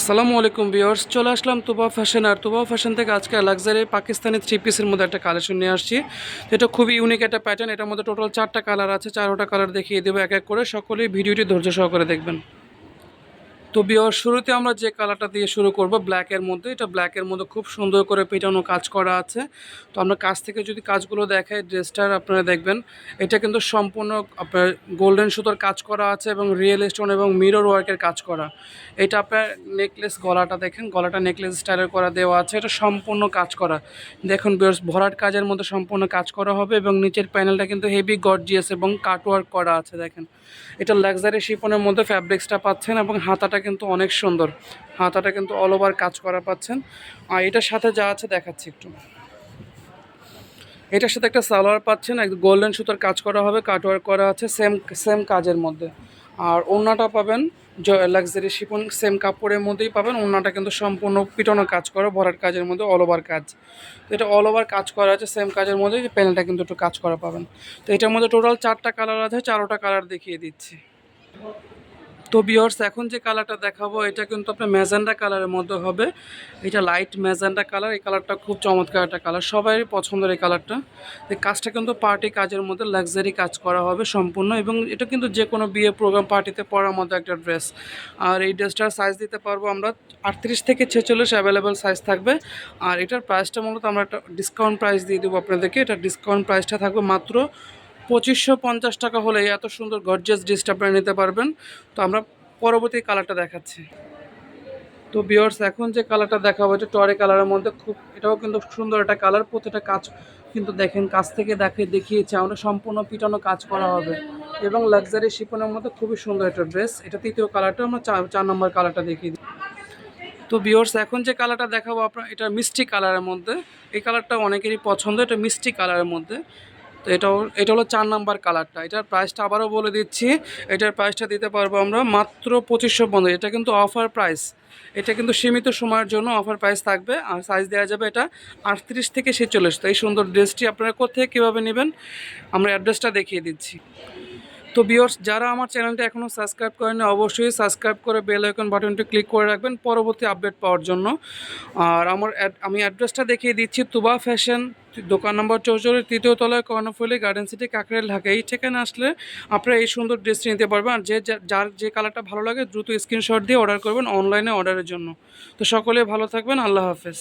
আসসালামু আলাইকুম ভিউয়ার্স, চলে আসলাম তুবা ফ্যাশন। আর তুবা ফ্যাশন থেকে আজকে লাক্সারি পাকিস্তানি থ্রি পিসের মধ্যে একটা কালেকশন নিয়ে আসছি। এটা খুবই ইউনিক একটা প্যাটার্ন। এটার মধ্যে টোটাল 4টা কালার আছে, 4টা কালার দেখিয়ে দেবো এক এক করে। সকলেই ভিডিওটি ধৈর্য সহকারে দেখবেন। তো ভিউয়ার্স, শুরুতে আমরা যে কালারটা দিয়ে শুরু করব ব্ল্যাকের মধ্যে। এটা ব্ল্যাকের মধ্যে খুব সুন্দর করে পেটানো কাজ করা আছে। তো আমরা কাছ থেকে যদি কাজগুলো দেখাই, ড্রেসটার আপনারা দেখবেন এটা কিন্তু সম্পূর্ণ আপনার গোল্ডেন সুতোর কাজ করা আছে এবং রিয়েল স্টোন এবং মিরর ওয়ার্কের কাজ করা। এটা আপনার নেকলেস, গলাটা দেখেন, গলাটা নেকলেস স্টাইলের করা দেওয়া আছে। এটা সম্পূর্ণ কাজ করা। দেখুন ভিউয়ার্স, ভরাট কাজের মধ্যে সম্পূর্ণ কাজ করা হবে এবং নিচের প্যানেলটা কিন্তু হেভি গর্জিয়াস এবং কাটওয়ার্ক করা আছে। দেখেন, এটা লাক্সারি শিফনের মধ্যে ফ্যাব্রিক্সটা পাচ্ছেন এবং হাতাটা কিন্তু অনেক সুন্দর। হাতাটা কিন্তু অল ওভার কাজ করা পাচ্ছেন। আর এটার সাথে যা আছে দেখাচ্ছি একটু। এটার সাথে একটা সালোয়ার পাচ্ছেন, একদম গোল্ডেন সুতার কাজ করা হবে, কাটওয়ার্ক করা আছে সেম সেম কাজের মধ্যে। আর ওড়নাটা পাবেন লাক্সারি শিফন সেম কাপড়ের মধ্যেই পাবেন। ওড়নাটা কিন্তু সম্পূর্ণ পিটানো কাজ করা, ভরাট কাজের মধ্যে অল ওভার কাজ। তো এটা অল ওভার কাজ করা আছে সেম কাজের মধ্যে, প্যানেলটা কিন্তু একটু কাজ করা পাবেন। তো এটার মধ্যে টোটাল 4টা কালার আছে, 4টা কালার দেখিয়ে দিচ্ছি। তো ভিউয়ার্স, এখন যে কালারটা দেখাবো এটা কিন্তু আপনার ম্যাজেন্ডা কালারের মধ্যে হবে। এটা লাইট ম্যাজেন্ডা কালার। এই কালারটা খুব চমৎকার একটা কালার, সবারই পছন্দের এই কালারটা। এই কাজটা কিন্তু পার্টি কাজের মধ্যে লাক্সারি কাজ করা হবে সম্পূর্ণ, এবং এটা কিন্তু যে কোনো বিয়ে প্রোগ্রাম পার্টিতে পরার মতো একটা ড্রেস। আর এই ড্রেসটার সাইজ দিতে পারবো আমরা 38 থেকে 46 অ্যাভেলেবেল সাইজ থাকবে। আর এটার প্রাইসটা মূলত আমরা একটা ডিসকাউন্ট প্রাইস দিয়ে দেবো আপনাদেরকে। এটা ডিসকাউন্ট প্রাইসটা থাকবে মাত্র 2550 টাকা হলে এত সুন্দর গর্জিয়াস ড্রেসটা আপনারা নিতে পারবেন। তো আমরা পরবর্তী কালারটা দেখাচ্ছি। তো ভিউয়ার্স, এখন যে কালারটা দেখাবো এটা টরে কালারের মধ্যে, খুব এটাও কিন্তু সুন্দর একটা কালার। প্রতিটা কাজ কিন্তু দেখেন, কাছ থেকে দেখিয়েছি আমরা, সম্পূর্ণ পিটানো কাজ করা হবে এবং লাক্সারি শিফনের মধ্যে খুবই সুন্দর একটা ড্রেস। এটা তৃতীয় কালারটা, আমরা 4 নম্বর কালারটা দেখিয়ে দিই। তো ভিউয়ার্স, এখন যে কালারটা দেখাবো আপনার, এটা মিষ্টি কালারের মধ্যে। এই কালারটা অনেকেরই পছন্দ, এটা মিষ্টি কালারের মধ্যে। তো এটা হলো 4 নাম্বার কালারটা। এটার প্রাইসটা আবারও বলে দিচ্ছি, এটার প্রাইসটা দিতে পারবো আমরা মাত্র 2550। এটা কিন্তু অফার প্রাইস, এটা কিন্তু সীমিত সময়ের জন্য অফার প্রাইস থাকবে। আর সাইজ দেওয়া যাবে এটা 38 থেকে 46। তো এই সুন্দর ড্রেসটি আপনারা কোথায় কীভাবে নেবেন আমরা অ্যাড্রেসটা দেখিয়ে দিচ্ছি। তো ভিউয়ার্স, যারা আমার চ্যানেলটা এখনও সাবস্ক্রাইব করেনি অবশ্যই সাবস্ক্রাইব করে বেল আইকন বাটনটি ক্লিক করে রাখবেন পরবর্তী আপডেট পাওয়ার জন্য। আর আমি অ্যাড্রেসটা দেখিয়ে দিচ্ছি, তুবা ফ্যাশন, দোকান নম্বর 44, তৃতীয় তলায়, কর্ণফুলী, গার্ডেন সিটি, কাকরাইল, ঢাকা। এই ঠিকানা আসলে আপনারা এই সুন্দর ড্রেসটি নিতে পারবেন। আর যার যে কালারটা ভালো লাগে দ্রুত স্ক্রিনশট দিয়ে অর্ডার করবেন অনলাইনে অর্ডারের জন্য। তো সকলে ভালো থাকবেন, আল্লাহ হাফেজ।